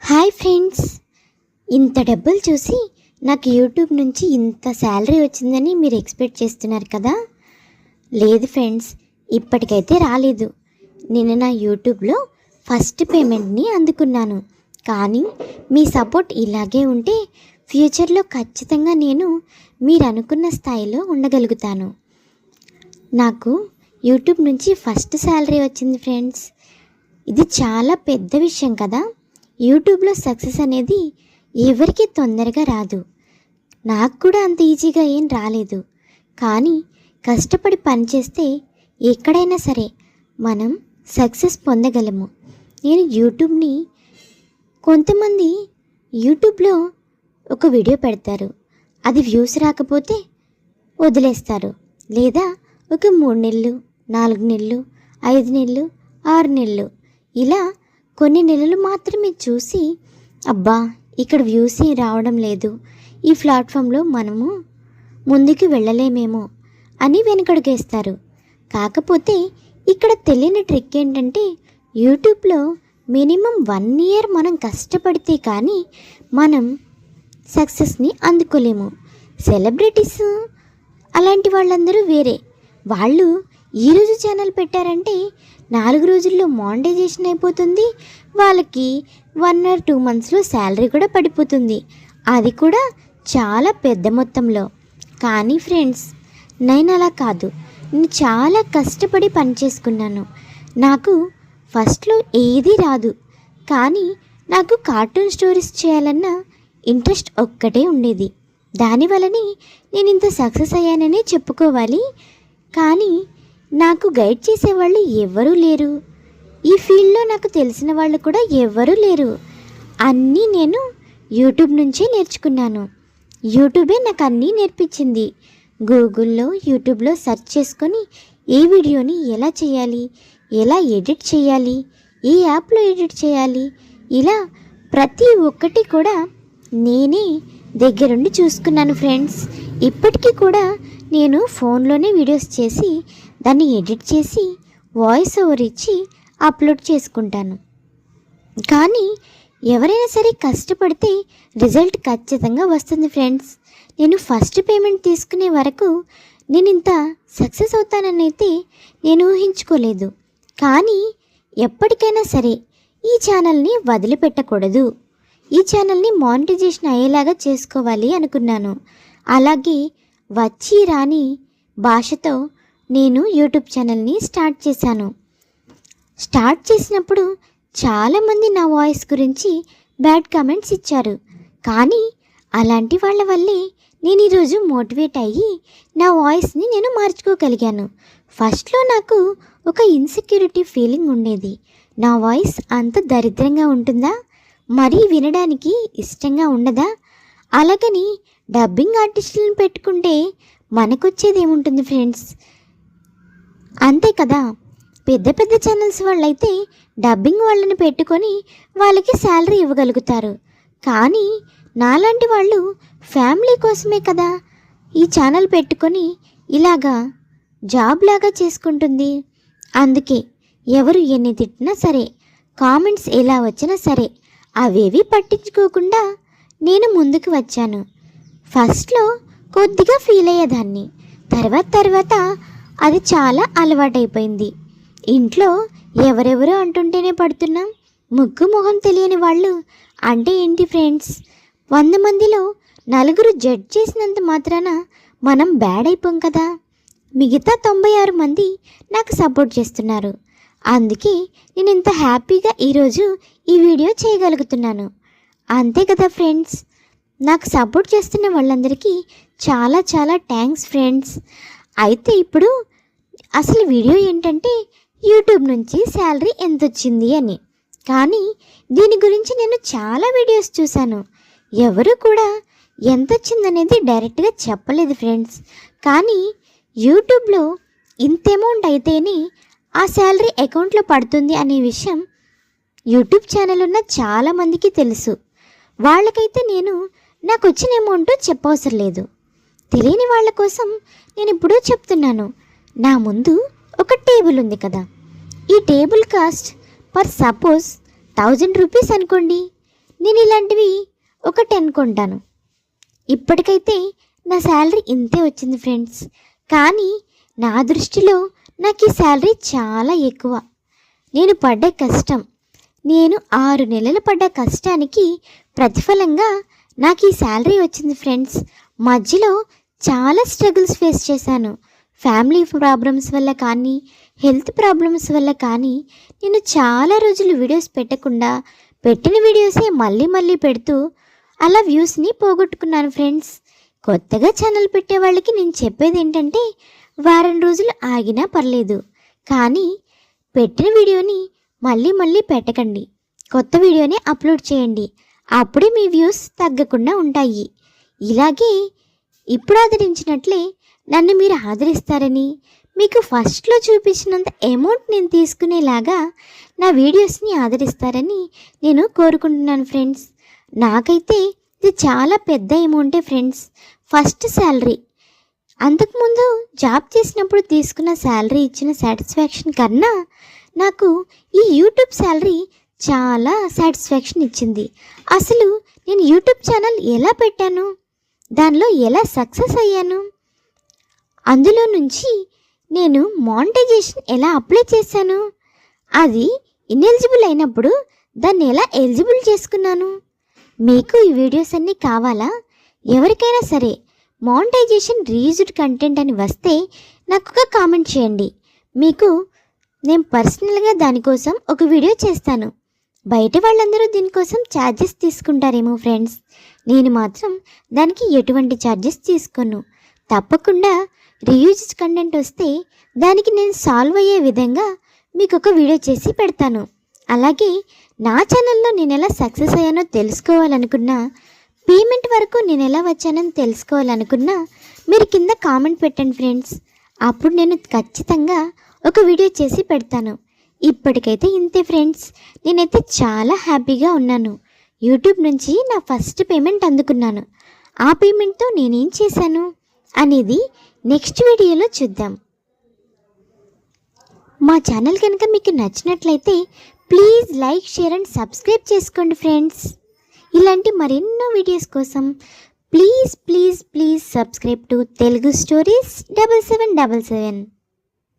Hi friends, ఇంత డబ్బులు చూసి నాకు యూట్యూబ్ నుంచి ఇంత శాలరీ వచ్చిందని మీరు ఎక్స్పెక్ట్ చేస్తున్నారు కదా. లేదు ఫ్రెండ్స్, ఇప్పటికైతే రాలేదు. నేను నా యూట్యూబ్లో ఫస్ట్ పేమెంట్ని అందుకున్నాను. కానీ మీ సపోర్ట్ ఇలాగే ఉంటే ఫ్యూచర్లో ఖచ్చితంగా నేను మీరు అనుకున్న స్థాయిలో ఉండగలుగుతాను. నాకు యూట్యూబ్ నుంచి ఫస్ట్ శాలరీ వచ్చింది ఫ్రెండ్స్. ఇది చాలా పెద్ద విషయం కదా. యూట్యూబ్లో సక్సెస్ అనేది ఎవరికి తొందరగా రాదు. నాకు కూడా అంత ఈజీగా ఏం రాలేదు. కానీ కష్టపడి పనిచేస్తే ఎక్కడైనా సరే మనం సక్సెస్ పొందగలము. నేను యూట్యూబ్ని కొంతమంది యూట్యూబ్లో ఒక వీడియో పెడతారు, అది వ్యూస్ రాకపోతే వదిలేస్తారు. లేదా ఒక 3 నెలలు 4 నెలలు 5 నెలలు 6 నెలలు ఇలా కొన్ని నెలలు మాత్రమే చూసి అబ్బా ఇక్కడ వ్యూస్ రావడం లేదు, ఈ ప్లాట్ఫామ్లో మనము ముందుకు వెళ్ళలేమేమో అని వెనకడుగేస్తారు. కాకపోతే ఇక్కడ తెలియని ట్రిక్ ఏంటంటే యూట్యూబ్లో మినిమం 1 ఇయర్ మనం కష్టపడితే కానీ మనం సక్సెస్ని అందుకోలేము. సెలబ్రిటీస్ అలాంటి వాళ్ళందరూ వేరే. వాళ్ళు ఈరోజు ఛానల్ పెట్టారంటే 4 రోజుల్లో మానిటైజేషన్ అయిపోతుంది. వాళ్ళకి 1 or 2 monthsలో శాలరీ కూడా పడిపోతుంది, అది కూడా చాలా పెద్ద మొత్తంలో. కానీ ఫ్రెండ్స్, నేను అలా కాదు. నేను చాలా కష్టపడి పని చేసుకున్నాను. నాకు ఫస్ట్లో ఏదీ రాదు, కానీ నాకు కార్టూన్ స్టోరీస్ చేయాలన్న ఇంట్రెస్ట్ ఒక్కటే ఉండేది. దానివల్లనే నేను ఇంత సక్సెస్ అయ్యానని చెప్పుకోవాలి. కానీ నాకు గైడ్ చేసేవాళ్ళు ఎవ్వరూ లేరు. ఈ ఫీల్డ్లో నాకు తెలిసిన వాళ్ళు కూడా ఎవ్వరూ లేరు. అన్నీ నేను యూట్యూబ్ నుంచే నేర్చుకున్నాను. యూట్యూబే నాకు అన్నీ నేర్పించింది. గూగుల్లో యూట్యూబ్లో సెర్చ్ చేసుకొని ఏ వీడియోని ఎలా చేయాలి, ఎలా ఎడిట్ చేయాలి, ఏ యాప్లో ఎడిట్ చేయాలి, ఇలా ప్రతి ఒక్కటి కూడా నేనే దగ్గరుండి చూసుకున్నాను ఫ్రెండ్స్. ఇప్పటికీ కూడా నేను ఫోన్లోనే వీడియోస్ చేసి దాన్ని ఎడిట్ చేసి వాయిస్ ఓవర్ ఇచ్చి అప్లోడ్ చేసుకుంటాను. కానీ ఎవరైనా సరే కష్టపడితే రిజల్ట్ ఖచ్చితంగా వస్తుంది ఫ్రెండ్స్. నేను ఫస్ట్ పేమెంట్ తీసుకునే వరకు నేను ఇంత సక్సెస్ అవుతానని అయితే నేను ఊహించుకోలేదు. కానీ ఎప్పటికైనా సరే ఈ ఛానల్ని వదిలిపెట్టకూడదు, ఈ ఛానల్ని మానిటైజేషన్ అయ్యేలాగా చేసుకోవాలి అనుకున్నాను. అలాగే వచ్చి రాని భాషతో నేను యూట్యూబ్ ఛానల్ని స్టార్ట్ చేశాను. స్టార్ట్ చేసినప్పుడు చాలామంది నా వాయిస్ గురించి బ్యాడ్ కామెంట్స్ ఇచ్చారు. కానీ అలాంటి వాళ్ళ వల్లే నేను ఈరోజు మోటివేట్ అయ్యి నా వాయిస్ని నేను మార్చుకోగలిగాను. ఫస్ట్లో నాకు ఒక ఇన్సెక్యూరిటీ ఫీలింగ్ ఉండేది. నా వాయిస్ అంత దరిద్రంగా ఉంటుందా, మరీ వినడానికి ఇష్టంగా ఉండదా, అలాగని డబ్బింగ్ ఆర్టిస్టులను పెట్టుకుంటే మనకొచ్చేది ఏముంటుంది ఫ్రెండ్స్, అంతే కదా. పెద్ద పెద్ద ఛానల్స్ వాళ్ళైతే డబ్బింగ్ వాళ్ళని పెట్టుకొని వాళ్ళకి శాలరీ ఇవ్వగలుగుతారు. కానీ నాలాంటి వాళ్ళు ఫ్యామిలీ కోసమే కదా ఈ ఛానల్ పెట్టుకొని ఇలాగా జాబ్ లాగా చేసుకుంటుంది. అందుకే ఎవరు ఎన్ని తిట్టినా సరే, కామెంట్స్ ఎలా వచ్చినా సరే అవేవి పట్టించుకోకుండా నేను ముందుకు వచ్చాను. ఫస్ట్లో కొద్దిగా ఫీల్ అయ్యేదాన్ని, తర్వాత అది చాలా అలవాటైపోయింది. ఇంట్లో ఎవరెవరో అంటుంటేనే పడుతున్నాం. ముక్కు మొహం తెలియని వాళ్ళు అంటే ఏంటి ఫ్రెండ్స్, 100 మందిలో 4 జడ్జ్ చేసినంత మాత్రాన మనం బ్యాడ్ అయిపోం కదా. మిగతా 96 మంది నాకు సపోర్ట్ చేస్తున్నారు. అందుకే నేను ఇంత హ్యాపీగా ఈరోజు ఈ వీడియో చేయగలుగుతున్నాను. అంతే కదా ఫ్రెండ్స్. నాకు సపోర్ట్ చేస్తున్న వాళ్ళందరికీ చాలా చాలా థ్యాంక్స్ ఫ్రెండ్స్. అయితే ఇప్పుడు అసలు వీడియో ఏంటంటే యూట్యూబ్ నుంచి శాలరీ ఎంత వచ్చింది అని. కానీ దీని గురించి నేను చాలా వీడియోస్ చూశాను. ఎవరు కూడా ఎంత వచ్చిందనేది డైరెక్ట్గా చెప్పలేదు ఫ్రెండ్స్. కానీ యూట్యూబ్లో ఇంత అమౌంట్ అయితేనే ఆ శాలరీ అకౌంట్లో పడుతుంది అనే విషయం యూట్యూబ్ ఛానల్ ఉన్న చాలామందికి తెలుసు. వాళ్ళకైతే నేను నాకు వచ్చిన అమౌంట్ చెప్పవసరం లేదు. తెలియని వాళ్ళ కోసం నేను ఇప్పుడు చెప్తున్నాను. నా ముందు ఒక టేబుల్ ఉంది కదా, ఈ table cost per suppose 1000 rupees అనుకోండి. నేను ఇలాంటివి ఒక 10 కొంటాను. ఇప్పటికైతే నా శాలరీ ఇంతే వచ్చింది ఫ్రెండ్స్. కానీ నా దృష్టిలో నాకు ఈ శాలరీ చాలా ఎక్కువ. నేను పడ్డ కష్టం, నేను 6 నెలలు పడ్డ కష్టానికి ప్రతిఫలంగా నాకు ఈ శాలరీ వచ్చింది ఫ్రెండ్స్. మధ్యలో చాలా స్ట్రగుల్స్ ఫేస్ చేశాను. ఫ్యామిలీ ప్రాబ్లమ్స్ వల్ల కానీ, హెల్త్ ప్రాబ్లమ్స్ వల్ల కానీ నేను చాలా రోజులు వీడియోస్ పెట్టకుండా, పెట్టిన వీడియోసే మళ్ళీ మళ్ళీ పెడుతూ అలా వ్యూస్ని పోగొట్టుకున్నాను ఫ్రెండ్స్. కొత్తగా ఛానల్ పెట్టే వాళ్ళకి నేను చెప్పేది ఏంటంటే, వారం రోజులు ఆగినా పర్లేదు, కానీ పెట్టిన వీడియోని మళ్ళీ మళ్ళీ పెట్టకండి. కొత్త వీడియోని అప్లోడ్ చేయండి. అప్పుడే మీ వ్యూస్ తగ్గకుండా ఉంటాయి. ఇలాగే ఇప్పుడు ఆదరించినట్లే నన్ను మీరు ఆదరిస్తారని, మీకు ఫస్ట్లో చూపించినంత అమౌంట్ నేను తీసుకునేలాగా నా వీడియోస్ని ఆదరిస్తారని నేను కోరుకుంటున్నాను ఫ్రెండ్స్. నాకైతే ఇది చాలా పెద్ద అమౌంటే ఫ్రెండ్స్. ఫస్ట్ శాలరీ, అంతకుముందు జాబ్ చేసినప్పుడు తీసుకున్న శాలరీ ఇచ్చిన సాటిస్ఫాక్షన్ కన్నా నాకు ఈ యూట్యూబ్ శాలరీ చాలా సాటిస్ఫాక్షన్ ఇచ్చింది. అసలు నేను యూట్యూబ్ ఛానల్ ఎలా పెట్టాను, దానిలో ఎలా సక్సెస్ అయ్యాను, అందులో నుంచి నేను మానిటైజేషన్ ఎలా అప్లై చేశాను, అది ఇనెలిజిబుల్ అయినప్పుడు దాన్ని ఎలా ఎలిజిబుల్ చేసుకున్నాను. మీకు ఈ వీడియోస్ అన్నీ కావాలా? ఎవరికైనా సరే మానిటైజేషన్ రీయూజ్డ్ కంటెంట్ అని వస్తే నాకు ఒక కామెంట్ చేయండి. మీకు నేను పర్సనల్గా దానికోసం ఒక వీడియో చేస్తాను. బయట వాళ్ళందరూ దీనికోసం ఛార్జెస్ తీసుకుంటారేమో ఫ్రెండ్స్, నేను మాత్రం దానికి ఎటువంటి ఛార్జెస్ తీసుకోను. తప్పకుండా రీయూజ్డ్ కంటెంట్ వస్తే దానికి నేను సాల్వ్ అయ్యే విధంగా మీకు ఒక వీడియో చేసి పెడతాను. అలాగే నా ఛానల్లో నేను ఎలా సక్సెస్ అయ్యానో తెలుసుకోవాలనుకున్నా, పేమెంట్ వరకు నేను ఎలా వచ్చానని తెలుసుకోవాలనుకున్నా మీరు కింద కామెంట్ పెట్టండి ఫ్రెండ్స్. అప్పుడు నేను ఖచ్చితంగా ఒక వీడియో చేసి పెడతాను. ఇప్పటికైతే ఇంతే ఫ్రెండ్స్. నేనైతే చాలా హ్యాపీగా ఉన్నాను. యూట్యూబ్ నుంచి నా ఫస్ట్ పేమెంట్ అందుకున్నాను. ఆ పేమెంట్తో నేనేం చేశాను అనేది నెక్స్ట్ వీడియోలో చూద్దాం. మా ఛానల్ కనుక మీకు నచ్చినట్లయితే please like, share and subscribe చేసుకోండి ఫ్రెండ్స్. ఇలాంటి మరెన్నో వీడియోస్ కోసం please please please subscribe to Telugu stories 7777.